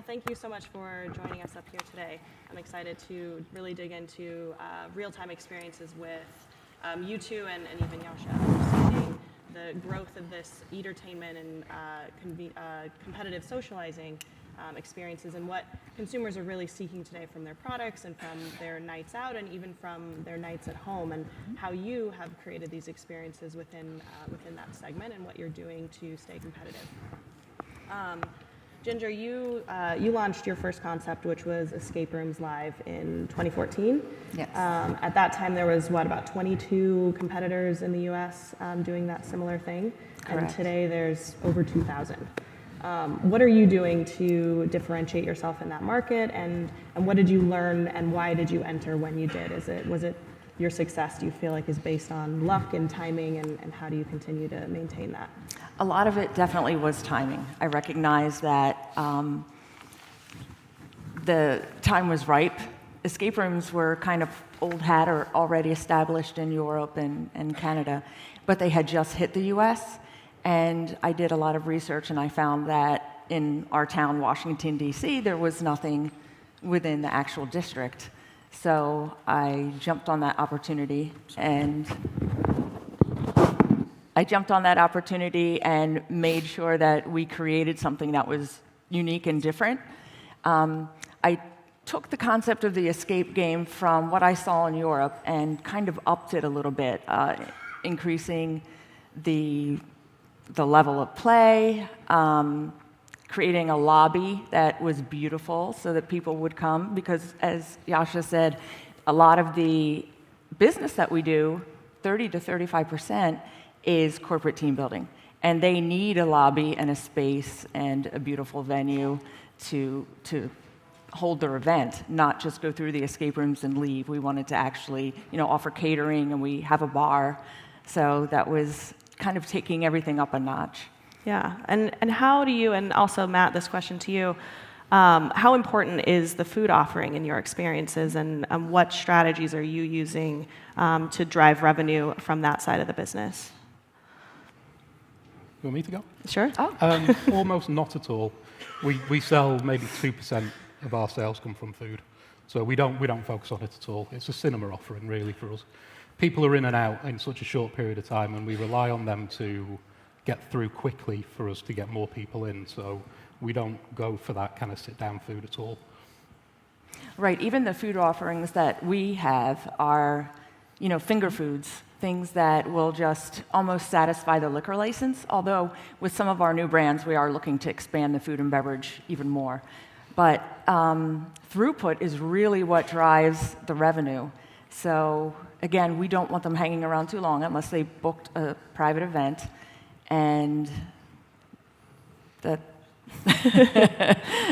thank you so much for joining us up here today. I'm excited to really dig into real-time experiences with you two and even Yasha, understanding the growth of this entertainment and competitive socializing experiences and what consumers are really seeking today from their products and from their nights out and even from their nights at home, and how you have created these experiences within that segment and what you're doing to stay competitive. Ginger, you launched your first concept, which was Escape Rooms Live in 2014. Yes. At that time, there was, about 22 competitors in the U.S. Doing that similar thing. Correct. And today, there's over 2,000. What are you doing to differentiate yourself in that market, and what did you learn, and why did you enter when you did? Was it your success, do you feel like, is based on luck and timing, and how do you continue to maintain that? A lot of it definitely was timing. I recognize that the time was ripe. Escape rooms were kind of old hat or already established in Europe and Canada, but they had just hit the US. And I did a lot of research, and I found that in our town, Washington, D.C., there was nothing within the actual district. So I jumped on that opportunity and made sure that we created something that was unique and different. I took the concept of the escape game from what I saw in Europe and kind of upped it a little bit, increasing the level of play, creating a lobby that was beautiful so that people would come, because as Yasha said, a lot of the business that we do, 30 to 35%, is corporate team building. And they need a lobby and a space and a beautiful venue to hold their event, not just go through the escape rooms and leave. We wanted to actually, offer catering, and we have a bar. So that was kind of taking everything up a notch. Yeah, and how do you, and also Matt, this question to you, how important is the food offering in your experiences, and what strategies are you using to drive revenue from that side of the business? You want me to go? Sure. Almost not at all. We sell maybe 2% of our sales come from food, so we don't focus on it at all. It's a cinema offering really for us. People are in and out in such a short period of time, and we rely on them to get through quickly for us to get more people in. So we don't go for that kind of sit-down food at all. Right. Even the food offerings that we have are, finger foods, things that will just almost satisfy the liquor license. Although with some of our new brands, we are looking to expand the food and beverage even more. But throughput is really what drives the revenue. So again, we don't want them hanging around too long unless they booked a private event. And that...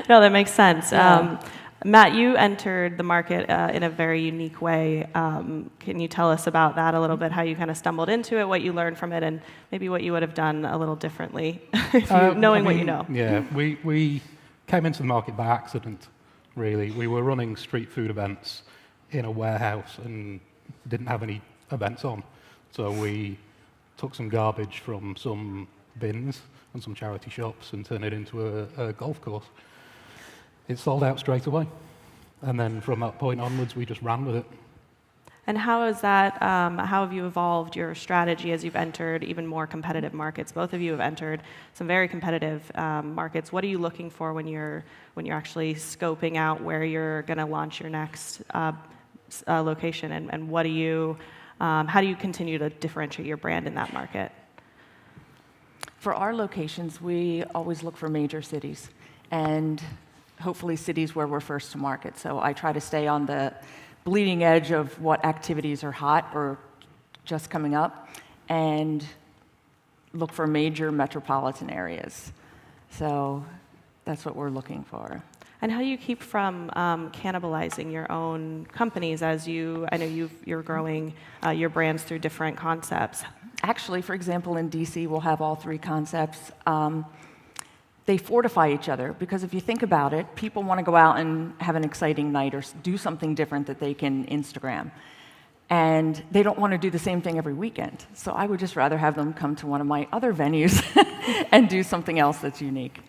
No, that makes sense. Yeah. Matt, you entered the market in a very unique way. Can you tell us about that a little bit, how you kind of stumbled into it, what you learned from it, and maybe what you would have done a little differently, knowing what you know? Yeah, we came into the market by accident, really. We were running street food events in a warehouse and didn't have any events on. So we took some garbage from some bins and some charity shops and turned it into a golf course. It sold out straight away. And then from that point onwards, we just ran with it. And how is that, how have you evolved your strategy as you've entered even more competitive markets? Both of you have entered some very competitive markets. What are you looking for when you're actually scoping out where you're going to launch your next location, and what do you, how do you continue to differentiate your brand in that market? For our locations, we always look for major cities, and hopefully cities where we're first to market. So I try to stay on the bleeding edge of what activities are hot or just coming up, and look for major metropolitan areas. So that's what we're looking for. And how do you keep from cannibalizing your own companies as I know you're growing your brands through different concepts? Actually, for example, in DC, we'll have all three concepts. They fortify each other, because if you think about it, people want to go out and have an exciting night or do something different that they can Instagram. And they don't want to do the same thing every weekend. So I would just rather have them come to one of my other venues and do something else that's unique.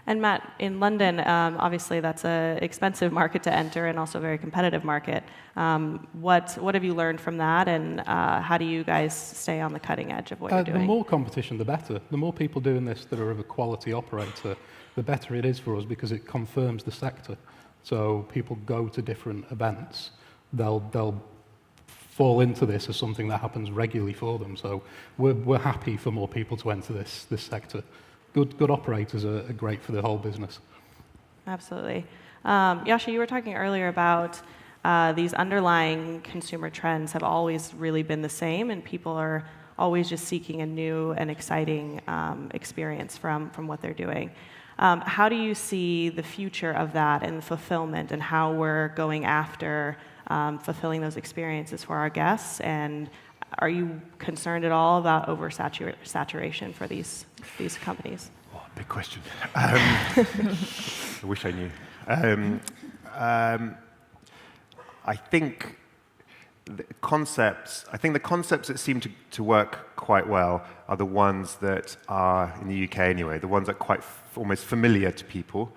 And Matt, in London, obviously that's an expensive market to enter and also a very competitive market. What have you learned from that, and how do you guys stay on the cutting edge of what you're doing? The more competition, the better. The more people doing this that are of a quality operator, the better it is for us because it confirms the sector. So people go to different events. They'll fall into this as something that happens regularly for them. So we're happy for more people to enter this sector. Good operators are great for the whole business. Absolutely. Yasha, you were talking earlier about these underlying consumer trends have always really been the same, and people are always just seeking a new and exciting experience from what they're doing. How do you see the future of that and the fulfillment, and how we're going after fulfilling those experiences for our guests? And are you concerned at all about oversaturation for these companies? Oh, big question. I wish I knew. I think the concepts that seem to work quite well are the ones that are, in the UK anyway, the ones that are quite almost familiar to people,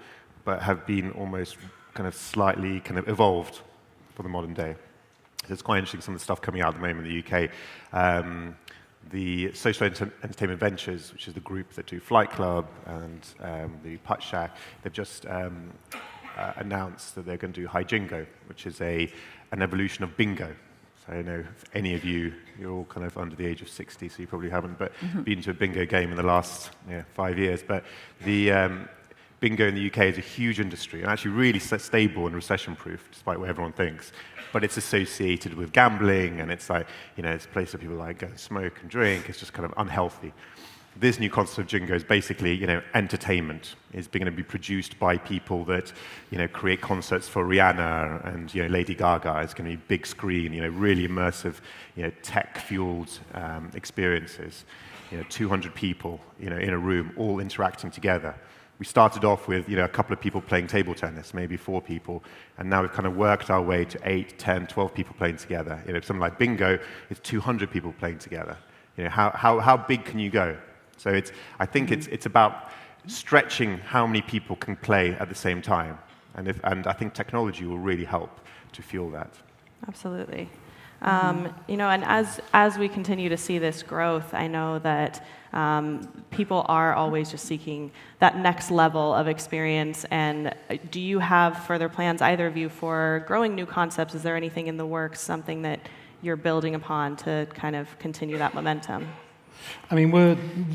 but have been almost kind of slightly kind of evolved for the modern day. It's quite interesting, some of the stuff coming out at the moment in the UK. The Social Entertainment Ventures, which is the group that do Flight Club and the Putt Shack, they've just announced that they're going to do Jingo, which is an evolution of bingo. So I don't know if any of you're all kind of under the age of 60, so you probably haven't, but been to a bingo game in the last 5 years. But the bingo in the UK is a huge industry and actually really stable and recession-proof, despite what everyone thinks. But it's associated with gambling, and it's like, it's a place where people like go smoke and drink. It's just kind of unhealthy. This new concept of Jingo is basically, entertainment. It's going to be produced by people that, create concerts for Rihanna and, Lady Gaga. It's going to be big screen, really immersive, tech-fueled experiences. 200 people, in a room, all interacting together. We started off with, a couple of people playing table tennis, maybe 4 people, and now we've kind of worked our way to 8, 10, 12 people playing together. Something like bingo is 200 people playing together. How big can you go? So I think it's about stretching how many people can play at the same time, and I think technology will really help to fuel that. Absolutely. And as we continue to see this growth, I know that people are always just seeking that next level of experience. And do you have further plans, either of you, for growing new concepts? Is there anything in the works, something that you're building upon to kind of continue that momentum? I mean,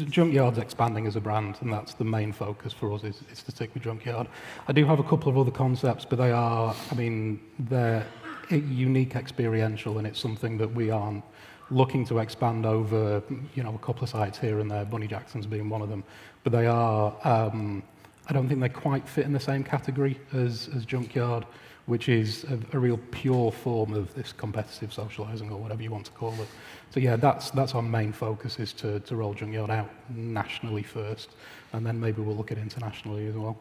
Junkyard's expanding as a brand, and that's the main focus for us, is to stick with Junkyard. I do have a couple of other concepts, but they're unique experiential, and it's something that we aren't looking to expand over, a couple of sites here and there, Bunny Jackson's being one of them. But they are, I don't think they quite fit in the same category as Junkyard, which is a real pure form of this competitive socializing, or whatever you want to call it. So yeah, that's our main focus, is to roll Junkyard out nationally first, and then maybe we'll look at internationally as well.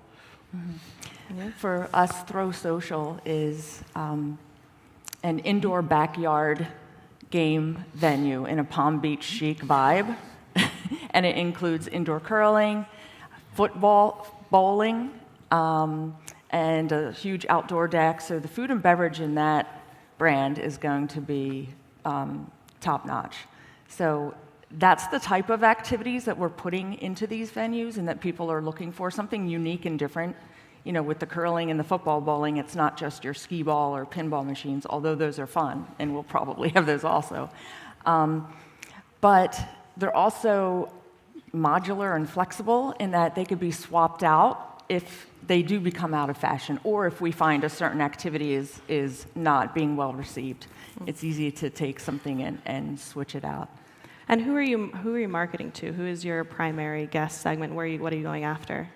Mm-hmm. For us, Throw Social is an indoor backyard game venue in a Palm Beach chic vibe, and it includes indoor curling, football, bowling, and a huge outdoor deck. So the food and beverage in that brand is going to be top-notch. So that's the type of activities that we're putting into these venues and that people are looking for, something unique and different. With the curling and the football bowling, it's not just your skee ball or pinball machines, although those are fun, and we'll probably have those also. But they're also modular and flexible in that they could be swapped out if they do become out of fashion, or if we find a certain activity is not being well received. It's easy to take something and switch it out. And who are you marketing to? Who is your primary guest segment? What are you going after?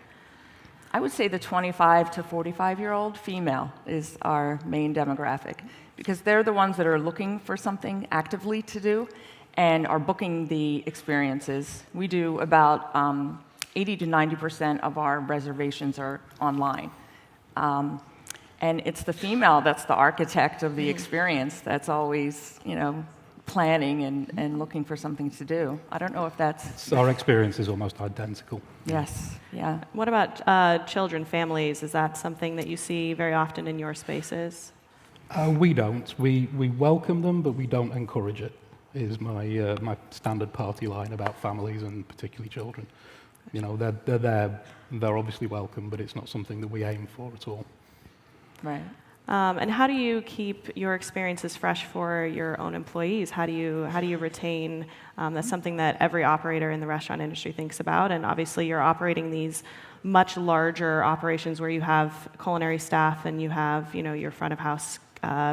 I would say the 25 to 45-year-old female is our main demographic, because they're the ones that are looking for something actively to do and are booking the experiences. We do about 80 to 90% of our reservations are online. And it's the female that's the architect of the experience that's always, planning and looking for something to do. I don't know if that's... So our experience is almost identical. Yes, yeah. What about children, families? Is that something that you see very often in your spaces? We don't. We welcome them, but we don't encourage it, is my standard party line about families and particularly children. You know, they're there, they're obviously welcome, but it's not something that we aim for at all. Right. And how do you keep your experiences fresh for your own employees? How do you retain? That's something that every operator in the restaurant industry thinks about. And obviously, you're operating these much larger operations where you have culinary staff and you have, your front of house,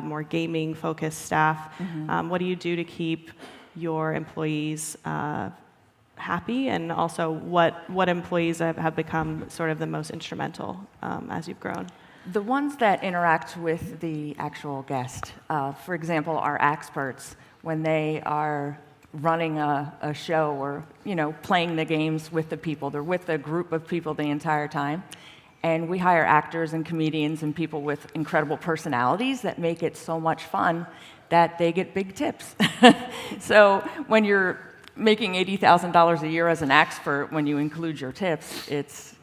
more gaming focused staff. Mm-hmm. What do you do to keep your employees happy? And also, what employees have become sort of the most instrumental as you've grown? The ones that interact with the actual guest, for example, our experts, when they are running a show or playing the games with the people, they're with a group of people the entire time, and we hire actors and comedians and people with incredible personalities that make it so much fun that they get big tips. So when you're making $80,000 a year as an expert, when you include your tips, it's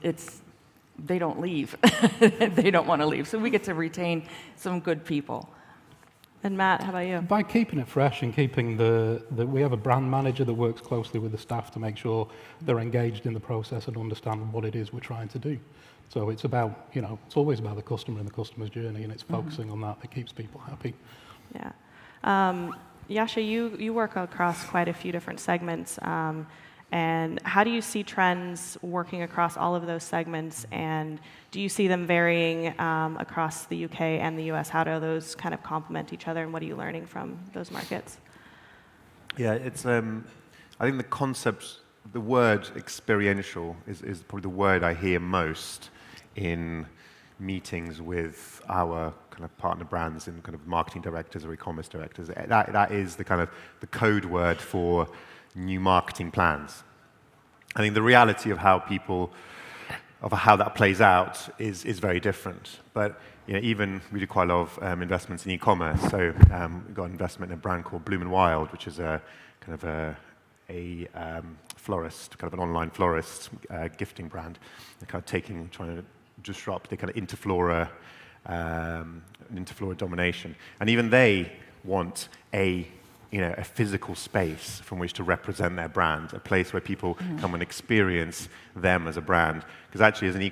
they don't leave. They don't want to leave. So we get to retain some good people. And Matt, how about you? By keeping it fresh and keeping we have a brand manager that works closely with the staff to make sure they're engaged in the process and understand what it is we're trying to do. So it's about, it's always about the customer and the customer's journey, and it's focusing on that keeps people happy. Yeah. Yasha, you work across quite a few different segments. And how do you see trends working across all of those segments? And do you see them varying across the UK and the US? How do those kind of complement each other? And what are you learning from those markets? Yeah, it's. I think the concept, the word experiential is probably the word I hear most in meetings with our kind of partner brands and kind of marketing directors or e-commerce directors. That is the kind of the code word for new marketing plans. I think the reality of how that plays out is very different. But even we do quite a lot of investments in e-commerce. So we've got an investment in a brand called Bloom and Wild, which is a kind of a florist, kind of an online florist gifting brand. They're kind of trying to disrupt the kind of interflora domination, and even they want a physical space from which to represent their brand, a place where people come and experience them as a brand. Because actually, as an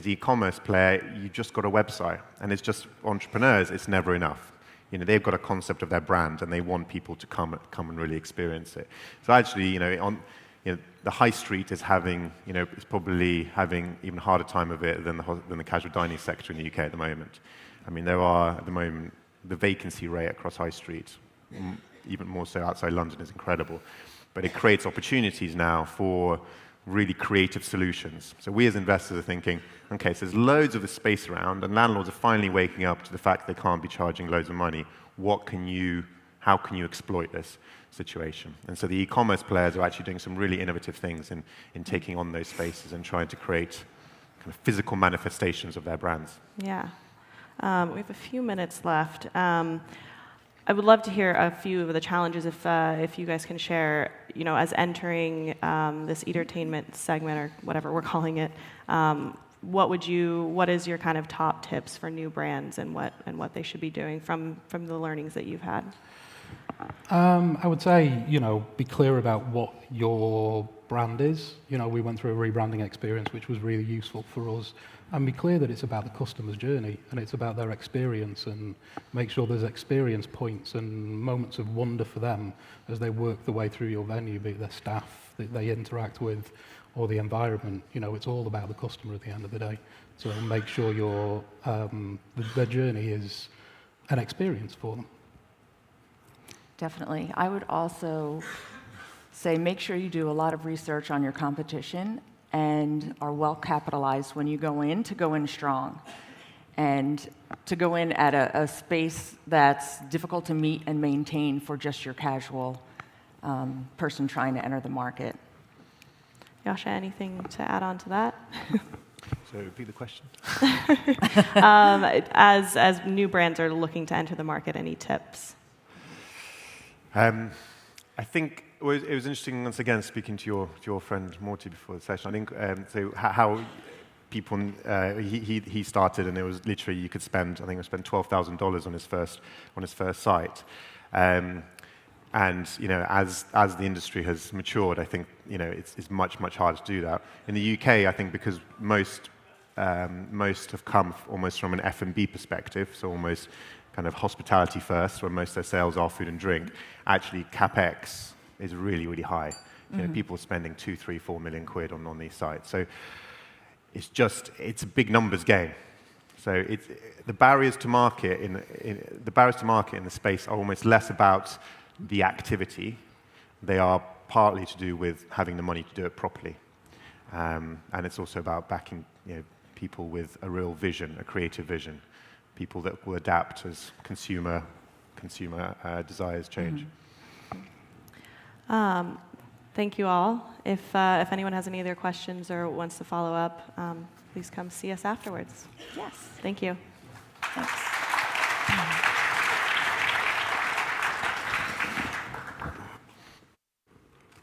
e-commerce player, you've just got a website, and it's just entrepreneurs. It's never enough. They've got a concept of their brand, and they want people to come and really experience it. So actually, the high street is is probably having even harder time of it than the casual dining sector in the UK at the moment. I mean, there are at the moment the vacancy rate across high street, even more so outside London, is incredible. But it creates opportunities now for really creative solutions. So we as investors are thinking, okay, so there's loads of this space around, and landlords are finally waking up to the fact they can't be charging loads of money. How can you exploit this situation? And so the e-commerce players are actually doing some really innovative things in taking on those spaces and trying to create kind of physical manifestations of their brands. Yeah. We have a few minutes left. I would love to hear a few of the challenges if you guys can share, as entering this entertainment segment or whatever we're calling it. What is your kind of top tips for new brands and what they should be doing from the learnings that you've had? I would say, be clear about what your brand is. We went through a rebranding experience, which was really useful for us. And be clear that it's about the customer's journey and it's about their experience, and make sure there's experience points and moments of wonder for them as they work their way through your venue, be it their staff that they interact with or the environment. It's all about the customer at the end of the day. So make sure their journey is an experience for them. Definitely. I would also say make sure you do a lot of research on your competition and are well capitalized when you go in strong, and to go in at a space that's difficult to meet and maintain for just your casual person trying to enter the market. Yasha, anything to add on to that? So repeat the question. As new brands are looking to enter the market, any tips? I think it was interesting, once again, speaking to your friend Morty before the session. I think so how people, he started, and it was literally, you could spend, I think I spent $12,000 on his first site. And as the industry has matured, I think it's much harder to do that. In the UK, I think because most have come almost from an F&B perspective, so almost kind of hospitality first, where most of their sales are food and drink. Actually, capex is really high. People are spending 2, 3, 4 million quid on these sites. So it's a big numbers game. So the barriers to market in the space are almost less about the activity. They are partly to do with having the money to do it properly, and it's also about backing people with a real vision, a creative vision, people that will adapt as consumer desires change. Thank you all. If anyone has any other questions or wants to follow up, please come see us afterwards. Yes. Thank you. Thanks.